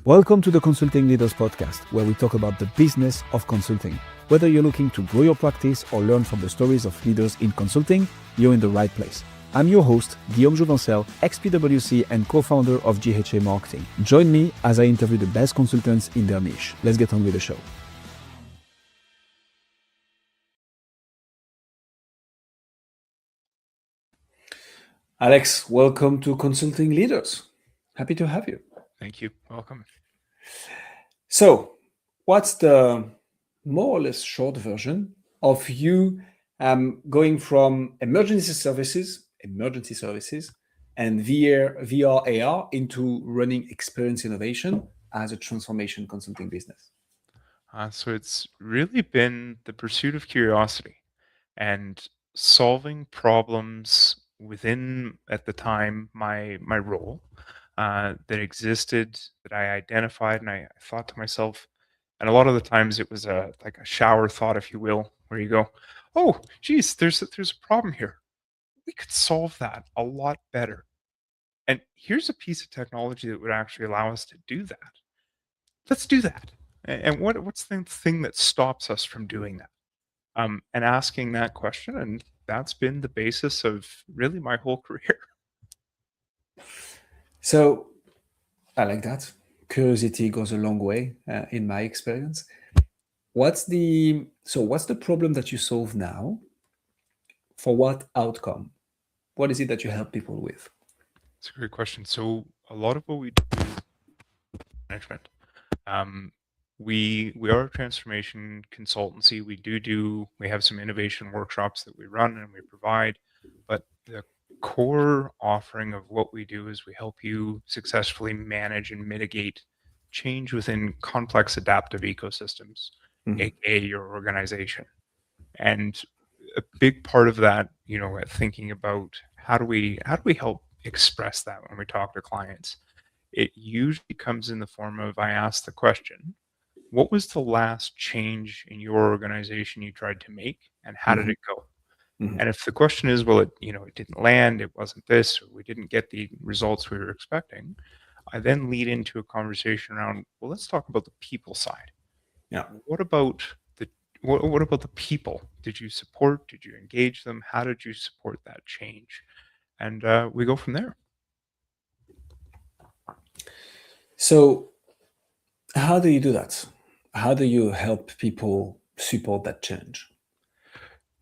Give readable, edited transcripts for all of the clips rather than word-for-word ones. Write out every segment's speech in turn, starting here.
Welcome to the Consulting Leaders Podcast, where we talk about the business of consulting. Whether you're looking to grow your practice or learn from the stories of leaders in consulting, you're in the right place. I'm your host, Guillaume Jouvencel, ex-PwC and co-founder of GHA Marketing. Join me as I interview the best consultants in their niche. Let's get on with the show. Alex, welcome to Consulting Leaders. Happy to have you. Thank you. Welcome. So, what's the more or less short version of you going from emergency services, and VR, AR into running experience innovation as a transformation consulting business? So it's really been the pursuit of curiosity and solving problems within, at the time, my role that existed, that I identified, and I thought to myself, and a lot of the times it was like a shower thought, if you will, where you go, "Oh, geez, there's a problem here. We could solve that a lot better. And here's a piece of technology that would actually allow us to do that. Let's do that." And what's the thing that stops us from doing that? And asking that question, and that's been the basis of really my whole career. So, I like that. Curiosity goes a long way in my experience. What's the problem that you solve now? For what outcome? What is it that you help people with? It's a great question. So a lot of what we do is management. Um, we are a transformation consultancy. We have some innovation workshops that we run and we provide, but the core offering of what we do is we help you successfully manage and mitigate change within complex adaptive ecosystems, aka your organization. And a big part of that, thinking about how do we help express that when we talk to clients, it usually comes in the form of, I ask the question, what was the last change in your organization you tried to make, and how did it go? And if the question is, well, it didn't land, it wasn't this, or we didn't get the results we were expecting, I then lead into a conversation around, well, let's talk about the people side. Yeah. What about the people? Did you support? Did you engage them? How did you support that change? And we go from there. So, how do you do that? How do you help people support that change?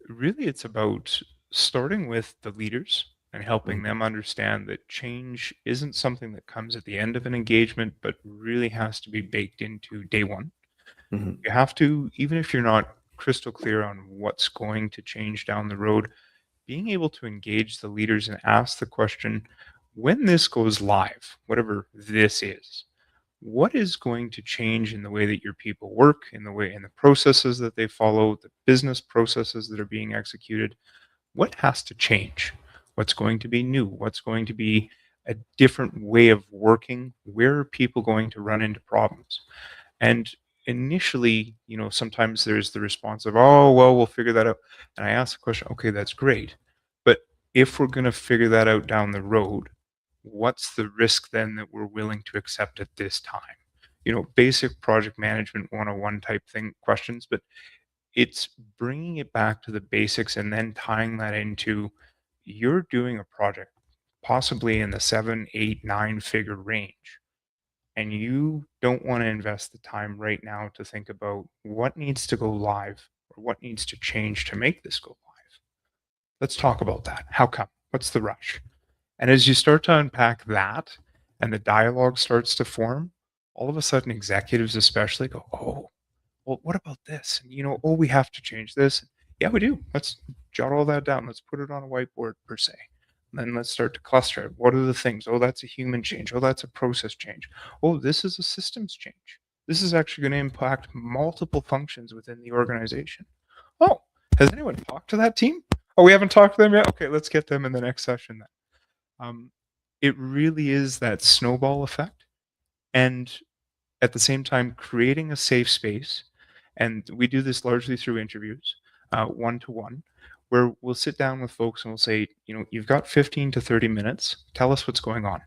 Really, it's about starting with the leaders and helping them understand that change isn't something that comes at the end of an engagement, but really has to be baked into day one. You have to, even if you're not crystal clear on what's going to change down the road, being able to engage the leaders and ask the question, when this goes live, whatever this is, what is going to change in the way that your people work, in the processes that they follow, the business processes that are being executed? What has to change? What's going to be new? What's going to be a different way of working? Where are people going to run into problems? And initially, sometimes there's the response of, "Oh, well, we'll figure that out." And I ask the question, okay, that's great. But if we're going to figure that out down the road, what's the risk then that we're willing to accept at this time? Basic project management 101 type thing questions, but it's bringing it back to the basics and then tying that into, you're doing a project possibly in the 7, 8, 9-figure range, and you don't want to invest the time right now to think about what needs to go live or what needs to change to make this go live. Let's talk about that. How come? What's the rush? And as you start to unpack that and the dialogue starts to form, all of a sudden executives especially go, "Oh, well, what about this?" And, "Oh, we have to change this." Yeah, we do. Let's jot all that down. Let's put it on a whiteboard per se. And then let's start to cluster it. What are the things? Oh, that's a human change. Oh, that's a process change. Oh, this is a systems change. This is actually going to impact multiple functions within the organization. Oh, has anyone talked to that team? Oh, we haven't talked to them yet? Okay, let's get them in the next session then. It really is that snowball effect. And at the same time, creating a safe space. And we do this largely through interviews, one-to-one, where we'll sit down with folks and we'll say, you've got 15 to 30 minutes. Tell us what's going on.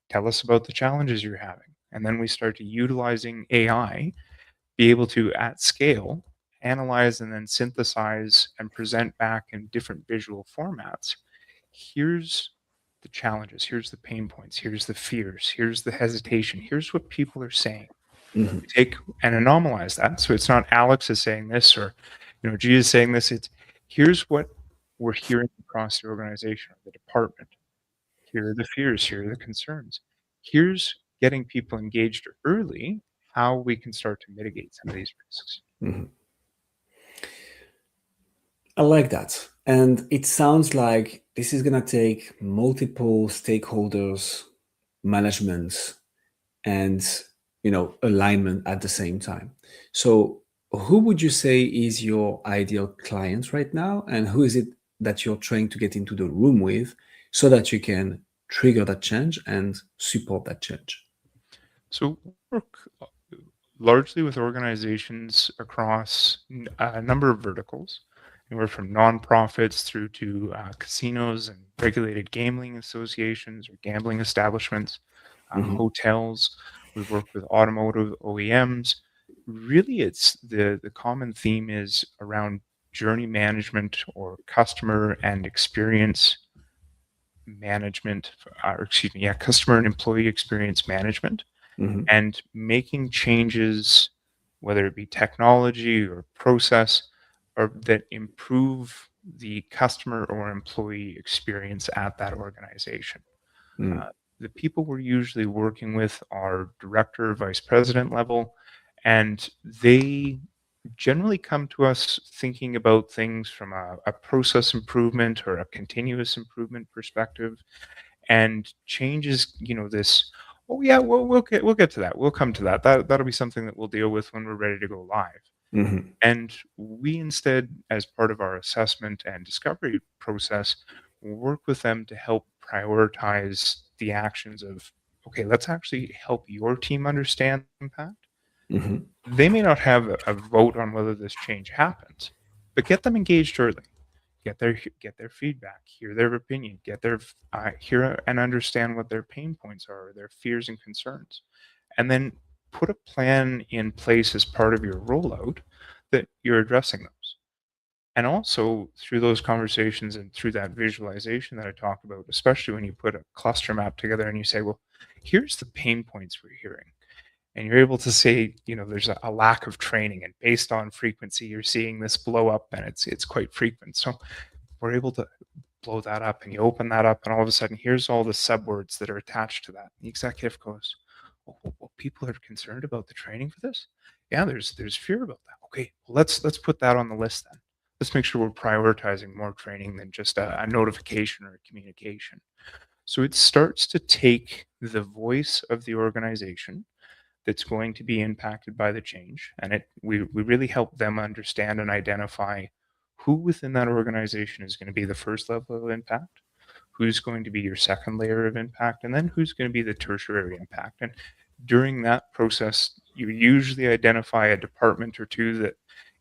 Tell us about the challenges you're having. And then we started utilizing AI, be able to, at scale, analyze and then synthesize and present back in different visual formats. Here's the challenges, here's the pain points, here's the fears, here's the hesitation, here's what people are saying. Mm-hmm. We take and anomalize that. So it's not Alex is saying this or G is saying this. It's here's what we're hearing across the organization or the department. Here are the fears, here are the concerns. Here's getting people engaged early, how we can start to mitigate some of these risks. Mm-hmm. I like that. And it sounds like this is going to take multiple stakeholders, management, and alignment at the same time. So who would you say is your ideal client right now, and who is it that you're trying to get into the room with so that you can trigger that change and support that change? So we work largely with organizations across a number of verticals, anywhere from nonprofits through to casinos and regulated gambling associations or gambling establishments, Mhm. hotels. We've worked with automotive OEMs. Really, it's the common theme is around journey management or customer and experience management, customer and employee experience management, Mhm. and making changes, whether it be technology or process, or that improve the customer or employee experience at that organization. Mm. The people we're usually working with are director, vice president level, and they generally come to us thinking about things from a process improvement or a continuous improvement perspective, and changes, this, oh yeah, we'll get to that, we'll come to that'll be something that we'll deal with when we're ready to go live. Mhm. And we instead, as part of our assessment and discovery process, work with them to help prioritize the actions of, okay, let's actually help your team understand the impact. Mhm. They may not have a vote on whether this change happens, but get them engaged early. Get their feedback, hear their opinion, get their hear and understand what their pain points are, their fears and concerns, and then put a plan in place as part of your rollout that you're addressing those. And also through those conversations and through that visualization that I talked about, especially when you put a cluster map together and you say, well, here's the pain points we're hearing. And you're able to say, there's a lack of training, and based on frequency, you're seeing this blow up, and it's quite frequent. So we're able to blow that up, and you open that up, and all of a sudden, here's all the subwords that are attached to that. The executive goes, "Oh, well, people are concerned about the training for this. Yeah, there's fear about that. Okay, well, let's put that on the list then. Let's make sure we're prioritizing more training than just a notification or a communication." So it starts to take the voice of the organization that's going to be impacted by the change, and we really help them understand and identify who within that organization is going to be the first level of impact, who's going to be your second layer of impact, and then who's going to be the tertiary impact. And during that process, you usually identify a department or two that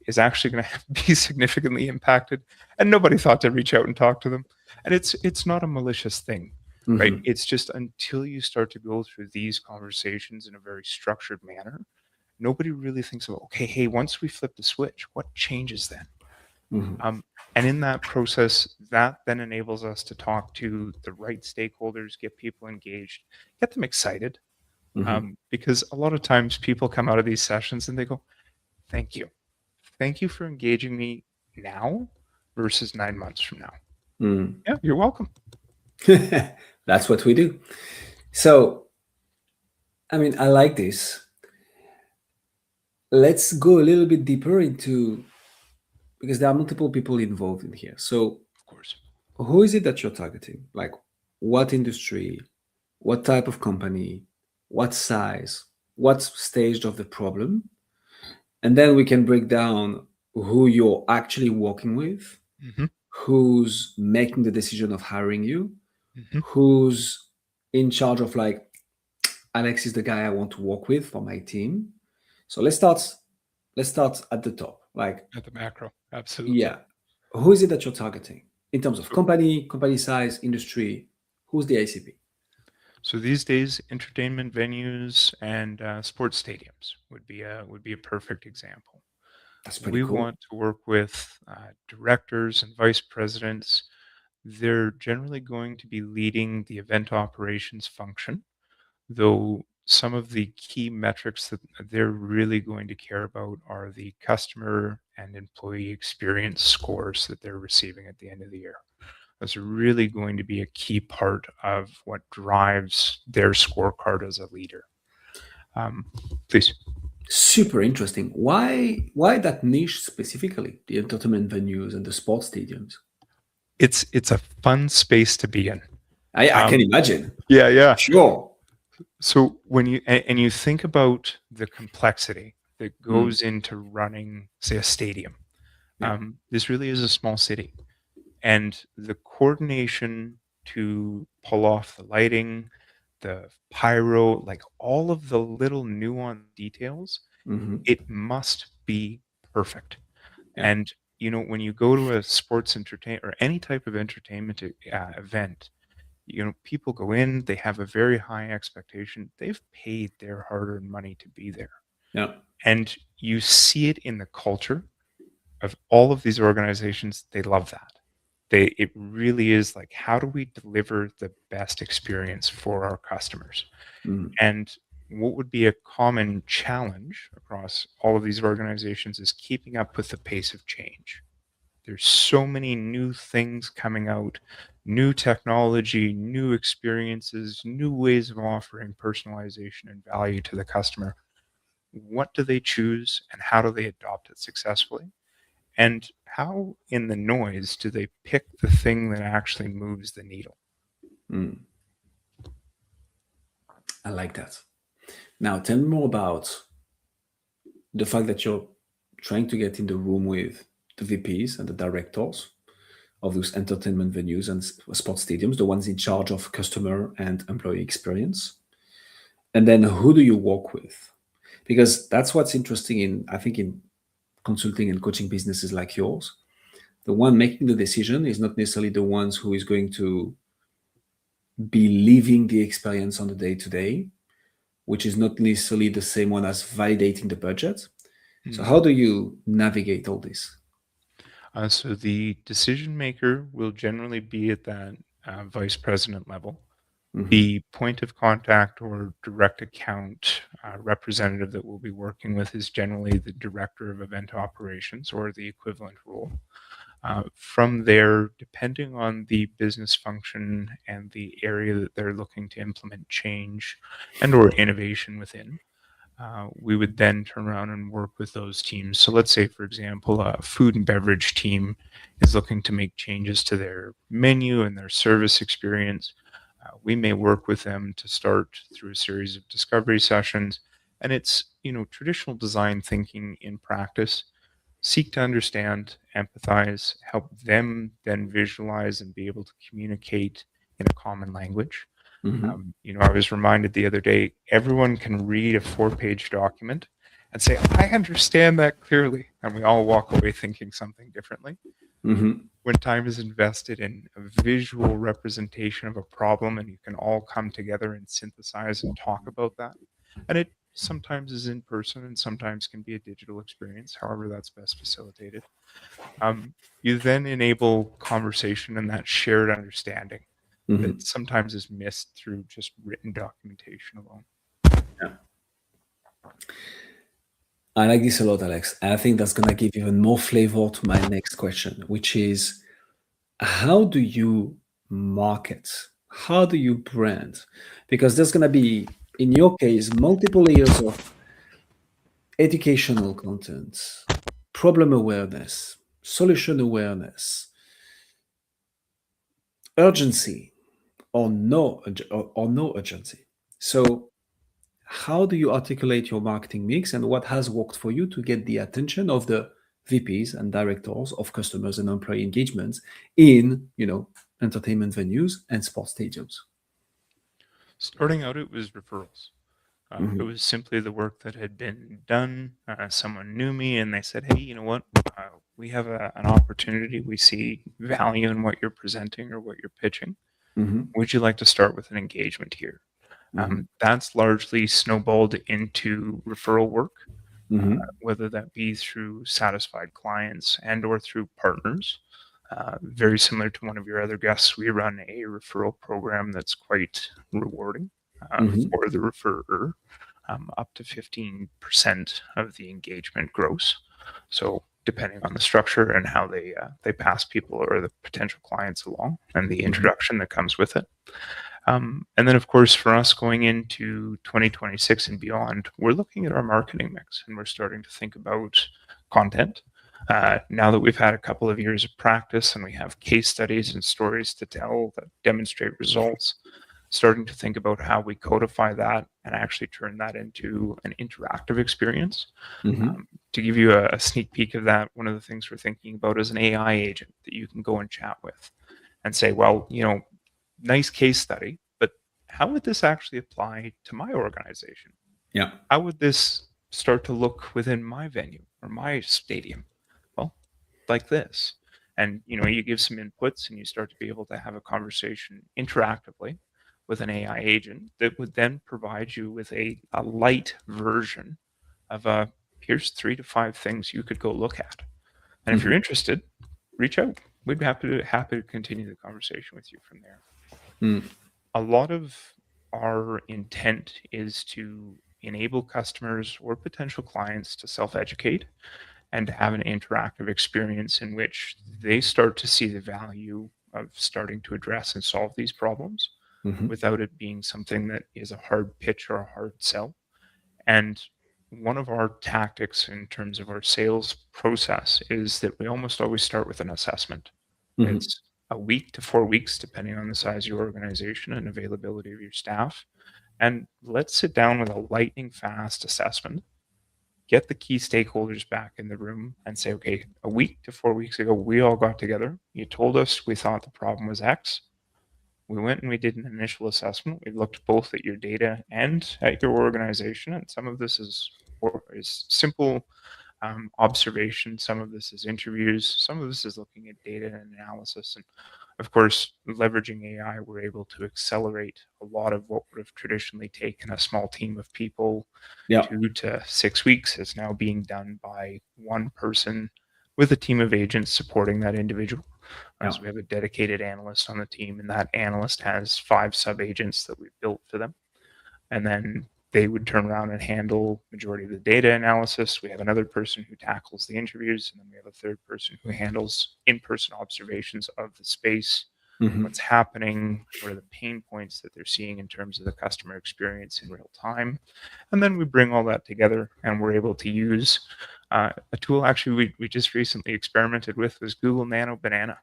is actually going to be significantly impacted, and nobody thought to reach out and talk to them. And it's not a malicious thing, right? Mhm. It's just until you start to go through these conversations in a very structured manner, nobody really thinks about, okay, hey, once we flip the switch, what changes then? Mhm. And in that process, that then enables us to talk to the right stakeholders, get people engaged, get them excited. Mhm. Because a lot of times people come out of these sessions and they go, thank you. Thank you for engaging me now versus 9 months from now. Mm. Yeah, you're welcome. That's what we do. So, I mean, I like this. Let's go a little bit deeper into, because there are multiple people involved in here. So, Of course. who is it that you're targeting? Like, what industry, what type of company, what size, what stage of the problem? And then we can break down who you're actually working with, Mm-hmm. who's making the decision of hiring you, Mm-hmm. who's in charge of, like, Alex is the guy I want to work with for my team. So let's start at the top. Like, At the macro. Absolutely. yeah, who is it that you're targeting in terms of company size, industry? Who's the ICP? So these days, entertainment venues and sports stadiums would be a perfect example. That's pretty We cool. want to work with directors and vice presidents. They're generally going to be leading the event operations function, though some of the key metrics that they're really going to care about are the customer and employee experience scores that they're receiving at the end of the year. That's really going to be a key part of what drives their scorecard as a leader. Um, Please. Super interesting. Why that niche specifically, the entertainment venues and the sports stadiums? It's a fun space to be in. I can imagine. Yeah. Sure. So when and you think about the complexity that Mm, goes into running, say, a stadium, yeah. this really is a small city, and the coordination to pull off the lighting, the pyro, like all of the little nuanced details, Hmm. it must be perfect. Yeah. And when you go to a sports entertain or any type of entertainment event, people go in, they have a very high expectation. They've paid their hard-earned money to be there. Yeah. And you see it in the culture of all of these organizations. They love that. It really is like, how do we deliver the best experience for our customers? Mm, And what would be a common challenge across all of these organizations is keeping up with the pace of change. There's so many new things coming out, new technology, new experiences, new ways of offering personalization and value to the customer. What do they choose and how do they adopt it successfully? And how, in the noise, do they pick the thing that actually moves the needle? mm. I like that. Now, tell me more about the fact that you're trying to get in the room with the VPs and the directors of those entertainment venues and sports stadiums, the ones in charge of customer and employee experience. And then who do you work with? Because that's what's interesting in, I think, in consulting and coaching businesses like yours. The one making the decision is not necessarily the ones who is going to be living the experience on the day to day, which is not necessarily the same one as validating the budget. So how Mhm. do you navigate all this? So the decision maker will generally be at that vice president level. Hmm. The point of contact or direct account representative that we'll be working with is generally the director of event operations or the equivalent role. From there, depending on the business function and the area that they're looking to implement change and or innovation within, we would then turn around and work with those teams. So let's say, for example, a food and beverage team is looking to make changes to their menu and their service experience. We may work with them to start through a series of discovery sessions. And it's, traditional design thinking in practice. Seek to understand, empathize, help them then visualize and be able to communicate in a common language. Hmm. I was reminded the other day, everyone can read a 4-page document and say, I understand that clearly. And we all walk away thinking something differently. Hmm. When time is invested in a visual representation of a problem and you can all come together and synthesize and talk about that. And it sometimes is in person and sometimes can be a digital experience, however that's best facilitated. You then enable conversation and that shared understanding that Hmm. sometimes is missed through just written documentation alone. Yeah. I like this a lot, Alex. And I think that's going to give even more flavor to my next question, which is how do you market? How do you brand? Because there's going to be, in your case, multiple layers of educational content, problem awareness, solution awareness, urgency, or no urgency. So, how do you articulate your marketing mix, and what has worked for you to get the attention of the VPs and directors of customers and employee engagements in, entertainment venues and sports stadiums? Starting out, it was referrals. It Hmm. was simply the work that had been done. Someone knew me and they said, hey, you know what? We have an opportunity. We see value in what you're presenting or what you're pitching. Hmm. Would you like to start with an engagement here? That's largely snowballed into referral work, whether that be through satisfied clients and or through partners. Very similar to one of your other guests, we run a referral program that's quite rewarding for the referrer, up to 15% of the engagement gross. So depending on the structure and how they pass people or the potential clients along and the introduction that comes with it. And then, of course, for us going into 2026 and beyond, we're looking at our marketing mix and we're starting to think about content. Now that we've had a couple of years of practice and we have case studies and stories to tell that demonstrate results, starting to think about how we codify that and actually turn that into an interactive experience. To give you a sneak peek of that, one of the things we're thinking about is an AI agent that you can go and chat with and say, well, nice case study, but how would this actually apply to my organization? Yeah. How would this start to look within my venue or my stadium? Well, like this. And you give some inputs and you start to be able to have a conversation interactively with an AI agent that would then provide you with a light version of here's 3 to 5 things you could go look at. And if you're interested, reach out. We'd be happy to continue the conversation with you from there. A lot of our intent is to enable customers or potential clients to self-educate and to have an interactive experience in which they start to see the value of starting to address and solve these problems without it being something that is a hard pitch or a hard sell. And one of our tactics in terms of our sales process is that we almost always start with an assessment. It's a week to 4 weeks, depending on the size of your organization and availability of your staff. And let's sit down with a lightning fast assessment, get the key stakeholders back in the room and say, okay, a week to 4 weeks ago, we all got together. You told us we thought the problem was X. We went and we did an initial assessment. We looked both at your data and at your organization. And some of this is simple observation. Some of this is interviews. Some of this is looking at data and analysis. And of course, leveraging AI, we're able to accelerate a lot of what would have traditionally taken a small team of people 2 to 6 weeks is now being done by one person with a team of agents supporting that individual. So we have a dedicated analyst on the team, and that analyst has 5 sub-agents that we've built for them. And then they would turn around and handle majority of the data analysis. We have another person who tackles the interviews, and then we have a third person who handles in-person observations of the space, what's happening, what are the pain points that they're seeing in terms of the customer experience in real time. And then we bring all that together, and we're able to use a tool actually we just recently experimented with was Google Nano Banana,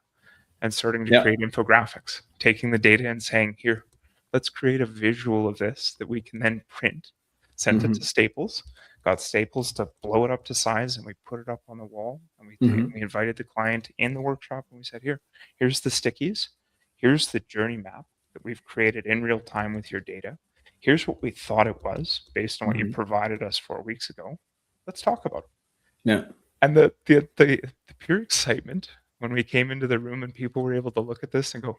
and starting to create infographics, taking the data and saying, here, let's create a visual of this that we can then print, send it to Staples, got Staples to blow it up to size, and we put it up on the wall. And we invited the client in the workshop, and we said, here's the stickies. Here's the journey map that we've created in real time with your data. Here's what we thought it was based on what you provided us 4 weeks ago. Let's talk about it. And the pure excitement when we came into the room and people were able to look at this and go,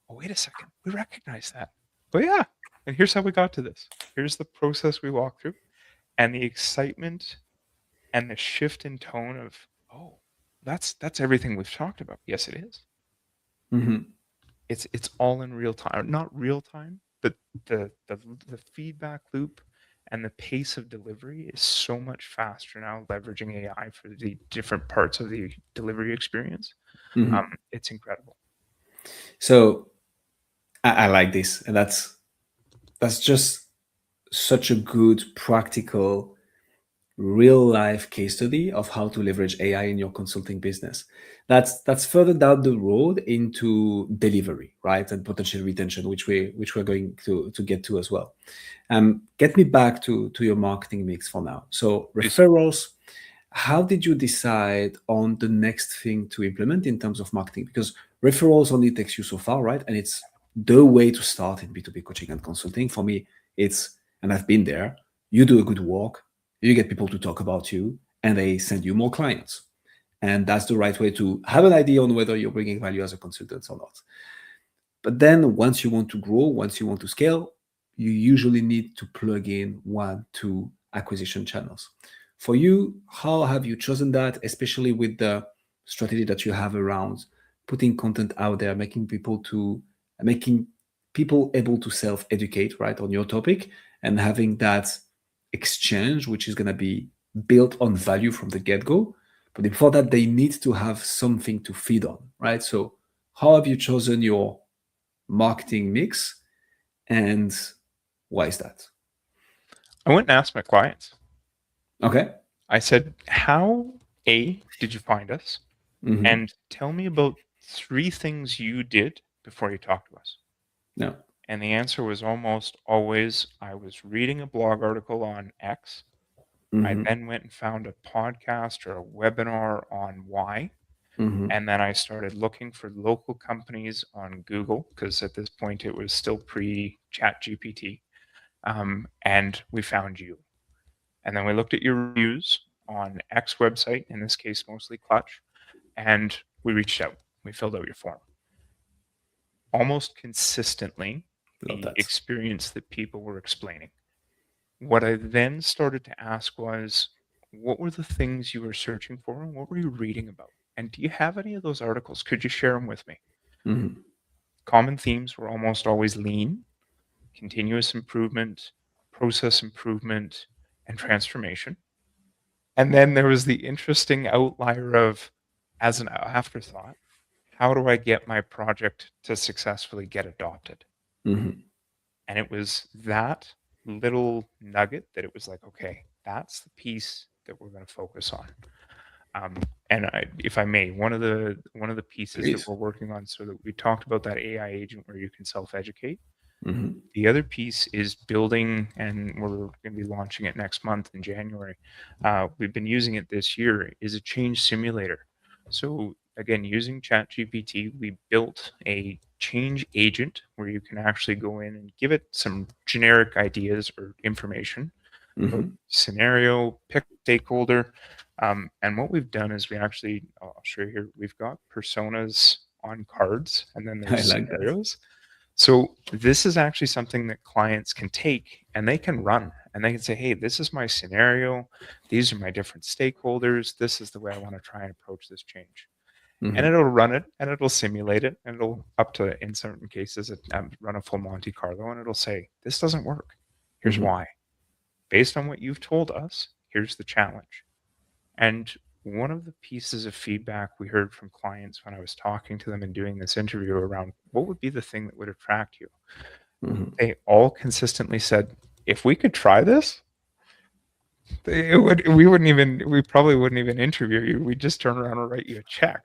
oh, wait a second, we recognize that. But yeah, and here's how we got to this. Here's the process we walked through. And the excitement and the shift in tone of, oh, that's everything we've talked about. Yes, it is. It's all in real time. Not real time, but the feedback loop and the pace of delivery is so much faster now, leveraging AI for the different parts of the delivery experience. It's incredible. So I like this, and that's just such a good practical real life case study of how to leverage AI in your consulting business. That's further down the road into delivery, right, and potential retention, which we're going to get to as well. Get me back to your marketing mix for now. So referrals. How did you decide on the next thing to implement in terms of marketing? Because referrals only takes you so far, right? And it's the way to start in B2B coaching and consulting. For me, and I've been there, you do a good work, you get people to talk about you, and they send you more clients. And that's the right way to have an idea on whether you're bringing value as a consultant or not. But then once you want to grow, once you want to scale, you usually need to plug in 1, 2 acquisition channels. For you, how have you chosen that, especially with the strategy that you have around putting content out there, making people able to self-educate, right, on your topic, and having that exchange, which is going to be built on value from the get-go. But before that, they need to have something to feed on, right? So how have you chosen your marketing mix, and why is that? I went and asked my clients. Okay. I said, how, A, did you find us? Mm-hmm. And tell me about 3 things you did before you talked to us. Yeah. And the answer was almost always, I was reading a blog article on X. I Mm-hmm. then went and found a podcast or a webinar on Y. Mm-hmm. And then I started looking for local companies on Google, because at this point it was still pre-Chat GPT. And we found you. And then we looked at your reviews on X website, in this case, mostly Clutch, and we reached out. We filled out your form. Almost consistently, Love the that. experience that people were explaining. What I then started to ask was, what were the things you were searching for and what were you reading about? And do you have any of those articles? Could you share them with me? Mm-hmm. Common themes were almost always lean, continuous improvement, process improvement, and transformation. And then there was the interesting outlier of, as an afterthought, how do I get my project to successfully get adopted? Mm-hmm. And it was that little nugget that it was like, okay, that's the piece that we're going to focus on. And if I may, one of the pieces that Please. we're working on, so that we talked about that AI agent where you can self-educate. Mm-hmm. The other piece is building, and we're going to be launching it next month in January. We've been using it this year, is a change simulator. So again, using ChatGPT, we built a change agent where you can actually go in and give it some generic ideas or information about Mm-hmm. scenario, pick stakeholder. And what we've done is I'll show you here, we've got personas on cards, and then I there's like that. scenarios. So this is actually something that clients can take and they can run, and they can say, hey, this is my scenario. These are my different stakeholders. This is the way I want to try and approach this change. And Mm-hmm. it'll run it and it'll simulate it, and it'll, up to, in certain cases, run a full Monte Carlo, and it'll say, this doesn't work. Here's Mm-hmm. why. Based on what you've told us, here's the challenge. And one of the pieces of feedback we heard from clients when I was talking to them and doing this interview around what would be the thing that would attract you, Mm-hmm. they all consistently said, if we could try this, we probably wouldn't even interview you. We'd just turn around and write you a check.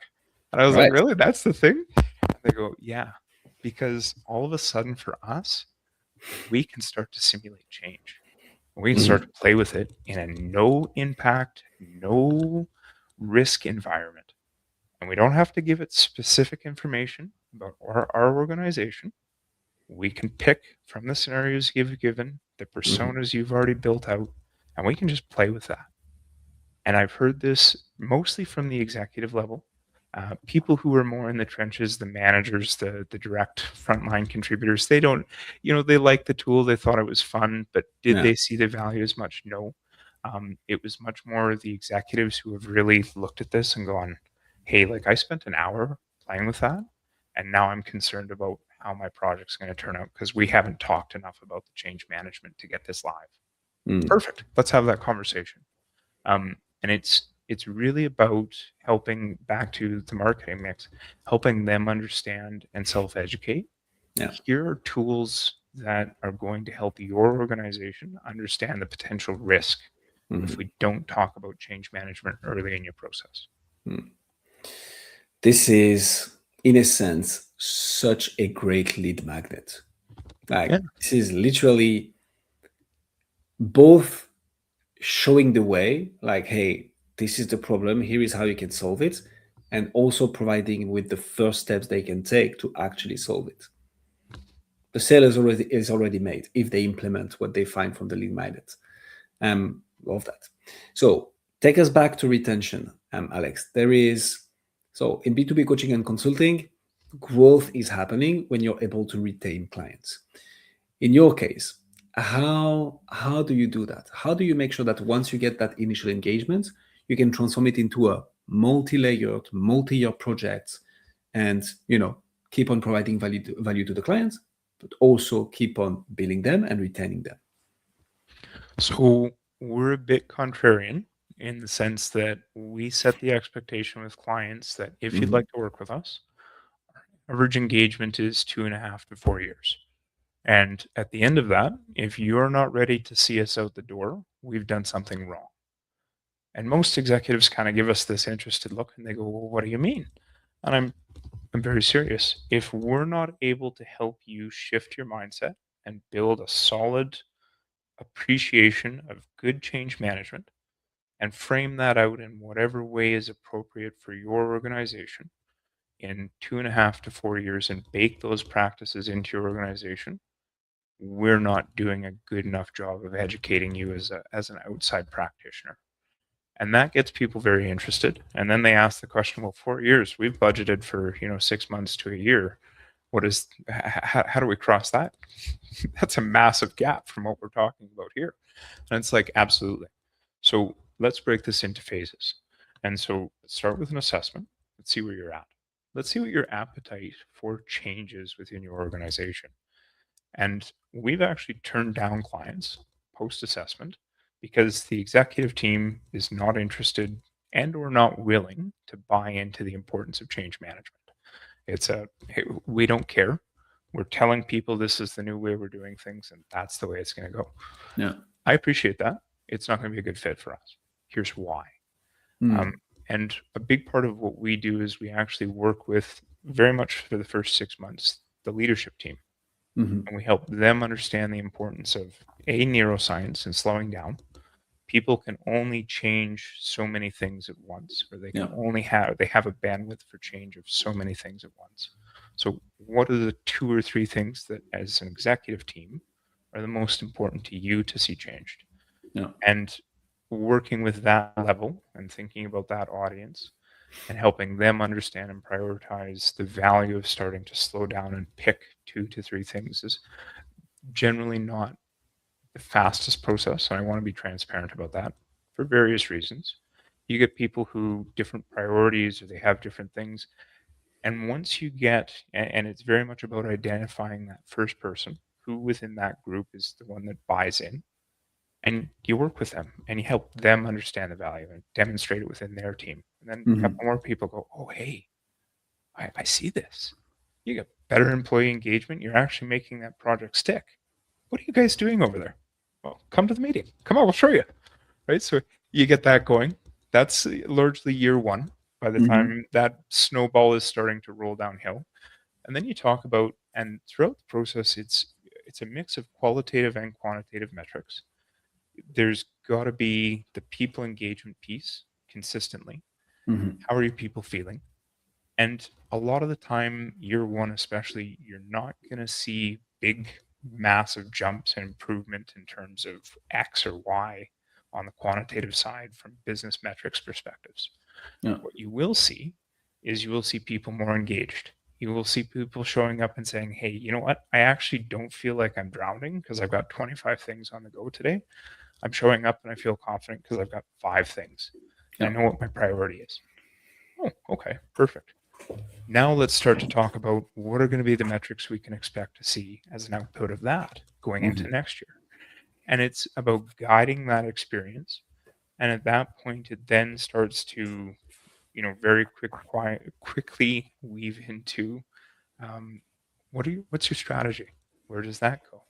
And I was like, Right. really? That's the thing? And they go, yeah, because all of a sudden for us, we can start to simulate change. We can start Mm-hmm. to play with it in a no impact, no risk environment. And we don't have to give it specific information about our organization. We can pick from the scenarios you've given, the Mm-hmm. personas you've already built out, and we can just play with that. And I've heard this mostly from the executive level. People who are more in the trenches, the managers, the direct frontline contributors, they don't, they like the tool. They thought it was fun, but did Yeah. they see the value as much? No. It was much more the executives who have really looked at this and gone, hey, like I spent an hour playing with that, and now I'm concerned about how my project's going to turn out because we haven't talked enough about the change management to get this live. Mm. Perfect. Let's have that conversation. And it's really about helping, back to the marketing mix, helping them understand and self-educate. Yeah. Here are tools that are going to help your organization understand the potential risk if Mm-hmm. we don't talk about change management early in your process. This is, in a sense, such a great lead magnet. Like, Yeah. this is literally both showing the way, like, hey, this is the problem, here is how you can solve it, and also providing with the first steps they can take to actually solve it. The sale is already made if they implement what they find from the lead magnet. Love that. So take us back to retention, Alex. So in B2B coaching and consulting, growth is happening when you're able to retain clients. In your case, how do you do that? How do you make sure that once you get that initial engagement, you can transform it into a multi-layered, multi-year project, and keep on providing value to the clients, but also keep on billing them and retaining them? So we're a bit contrarian in the sense that we set the expectation with clients that if you'd Mhm. like to work with us, average engagement is 2.5 to 4 years. And at the end of that, if you're not ready to see us out the door, we've done something wrong. And most executives kind of give us this interested look and they go, well, what do you mean? And I'm very serious. If we're not able to help you shift your mindset and build a solid appreciation of good change management and frame that out in whatever way is appropriate for your organization in 2.5 to 4 years and bake those practices into your organization, we're not doing a good enough job of educating you as an outside practitioner. And that gets people very interested. And then they ask the question, well, 4 years, we've budgeted for, 6 months to a year. What is, how do we cross that? That's a massive gap from what we're talking about here. And it's like, absolutely. So let's break this into phases. And so let's start with an assessment. Let's see where you're at. Let's see what your appetite for change is within your organization. And we've actually turned down clients post assessment because the executive team is not interested and or not willing to buy into the importance of change management. It's a, hey, we don't care. We're telling people this is the new way we're doing things and that's the way it's going to go. Yeah. I appreciate that. It's not going to be a good fit for us. Here's why. Um, and a big part of what we do is we actually work with, very much for the first 6 months, the leadership team. Mhm. And we help them understand the importance of neuroscience and slowing down. People can only change so many things at once, or they can Yeah. only have a bandwidth for change of so many things at once. So what are the 2 or 3 things that as an executive team are the most important to you to see changed? Yeah. And working with that level and thinking about that audience and helping them understand and prioritize the value of starting to slow down and pick 2 to 3 things is generally not the fastest process. And I want to be transparent about that for various reasons. You get people who different priorities or they have different things. And once you get, and it's very much about identifying that first person who within that group is the one that buys in, and you work with them and you help them understand the value and demonstrate it within their team. And then a Mhm. couple more people go, oh, hey, I see this. You get better employee engagement. You're actually making that project stick. What are you guys doing over there? Well, come to the meeting. Come on, we'll show you. Right. So you get that going. That's largely year one by the Mhm. time that snowball is starting to roll downhill. And then you talk about, and throughout the process, it's a mix of qualitative and quantitative metrics. There's got to be the people engagement piece consistently. Mhm. How are your people feeling? And a lot of the time, year one especially, you're not going to see big, massive jumps and improvement in terms of X or Y on the quantitative side from business metrics perspectives. Yeah. What you will see is you will see people more engaged. You will see people showing up and saying, hey, you know what? I actually don't feel like I'm drowning because I've got 25 things on the go today. I'm showing up and I feel confident because I've got 5 things. And Yeah. I know what my priority is. Oh, okay, perfect. Now let's start to talk about what are going to be the metrics we can expect to see as an output of that going into Mhm. next year. And it's about guiding that experience. And at that point, it then starts to, very quickly weave into um, what's your strategy? Where does that go?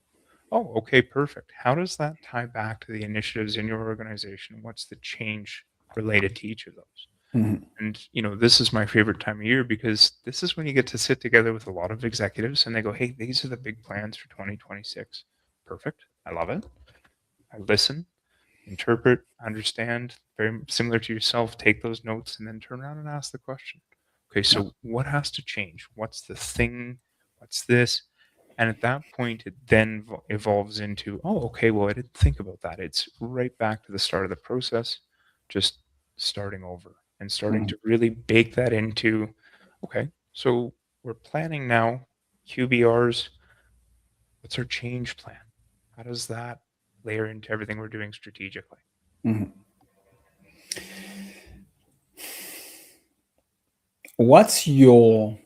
Oh, okay, perfect. How does that tie back to the initiatives in your organization? What's the change related to each of those? Mhm. And, this is my favorite time of year because this is when you get to sit together with a lot of executives and they go, hey, these are the big plans for 2026. Perfect. I love it. I listen, interpret, understand, very similar to yourself, take those notes and then turn around and ask the question. Okay, Yeah. so what has to change? What's the thing? What's this? And at that point, it then evolves into, oh, okay, well, I didn't think about that. It's right back to the start of the process, just starting over and starting Mhm. to really bake that into, okay, so we're planning now QBRs. What's our change plan? how does that layer into everything we're doing strategically? Mhm. What's your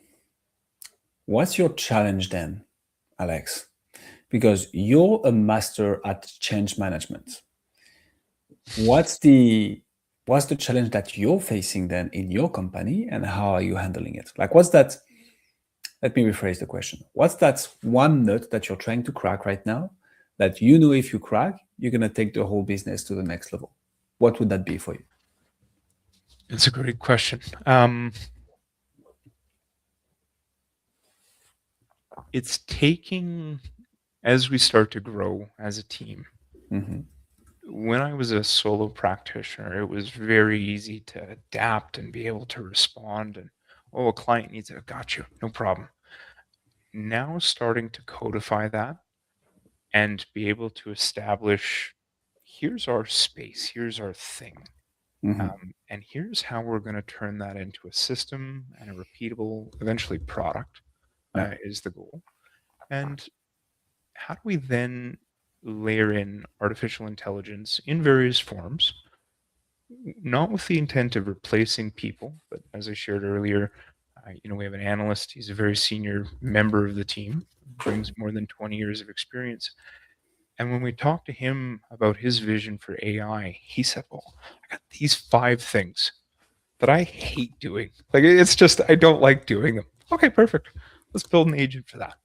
challenge then, Alex? Because you're a master at change management. What's the challenge that you're facing then in your company, and how are you handling it? Like, what's that? Let me rephrase the question. What's that one nut that you're trying to crack right now that you know if you crack, you're going to take the whole business to the next level? What would that be for you? It's a great question. It's taking, as we start to grow as a team. Mm-hmm. When I was a solo practitioner, it was very easy to adapt and be able to respond. And, oh, a client needs it. Got you. No problem. Now starting to codify that and be able to establish, here's our space, here's our thing. Mm-hmm. And here's how we're going to turn that into a system and a repeatable, eventually product is the goal. And how do we then layer in artificial intelligence in various forms, not with the intent of replacing people, but as I shared earlier, we have an analyst. He's a very senior member of the team, brings more than 20 years of experience. And when we talked to him about his vision for AI, he said, well, I got these 5 things that I hate doing. Like, it's just, I don't like doing them. Okay, perfect. Let's build an agent for that.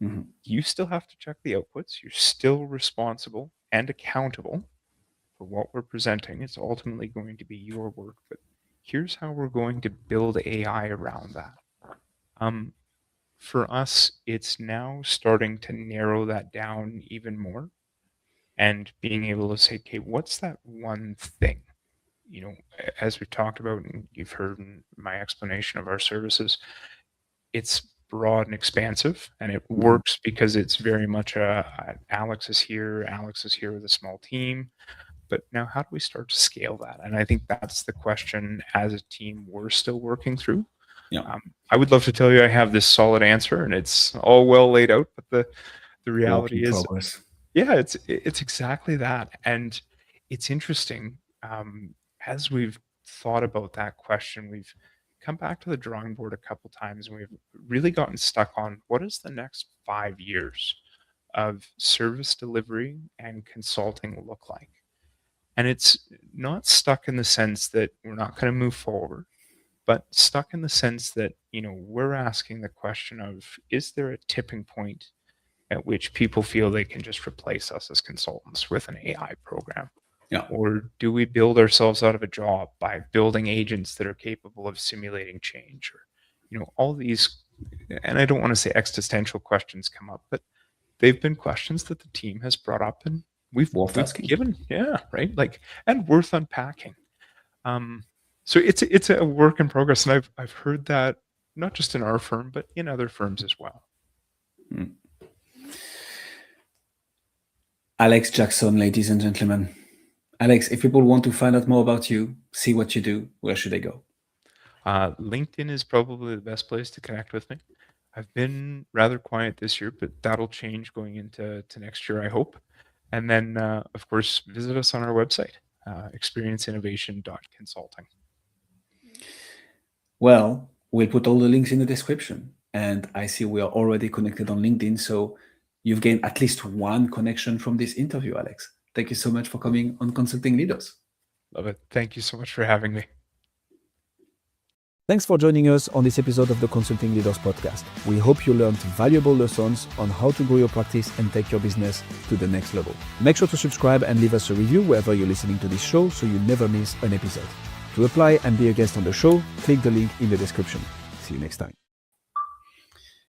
Mm-hmm. You still have to check the outputs. You're still responsible and accountable for what we're presenting. It's ultimately going to be your work, but here's how we're going to build AI around that. For us, it's now starting to narrow that down even more and being able to say, okay, what's that one thing? As we talked about, and you've heard in my explanation of our services, it's broad and expansive, and it works because it's very much Alex is here with a small team. But now, how do we start to scale that? And I think that's the question as a team we're still working through. Yeah. I would love to tell you I have this solid answer and it's all well laid out, but the reality is, progress. yeah, it's exactly that. And it's interesting, as we've thought about that question, we've come back to the drawing board a couple times, and we've really gotten stuck on what is the next 5 years of service delivery and consulting look like. And it's not stuck in the sense that we're not going to move forward, but stuck in the sense that, we're asking the question of, is there a tipping point at which people feel they can just replace us as consultants with an AI program? Yeah. Or do we build ourselves out of a job by building agents that are capable of simulating change? Or, all these, and I don't want to say existential questions come up, but they've been questions that the team has brought up and we've asking. given, right? Like, and worth unpacking. So it's a work in progress, and I've heard that not just in our firm, but in other firms as well. Alex Jackson, ladies and gentlemen. Alex, if people want to find out more about you, see what you do, where should they go? LinkedIn is probably the best place to connect with me. I've been rather quiet this year, but that'll change going into next year, I hope. And then, of course, visit us on our website, experienceinnovation.consulting. Well, we'll put all the links in the description. And I see we are already connected on LinkedIn. So you've gained at least one connection from this interview, Alex. Thank you so much for coming on Consulting Leaders. Love it. Thank you so much for having me. Thanks for joining us on this episode of the Consulting Leaders Podcast. We hope you learned valuable lessons on how to grow your practice and take your business to the next level. Make sure to subscribe and leave us a review wherever you're listening to this show so you never miss an episode. To apply and be a guest on the show, click the link in the description. See you next time.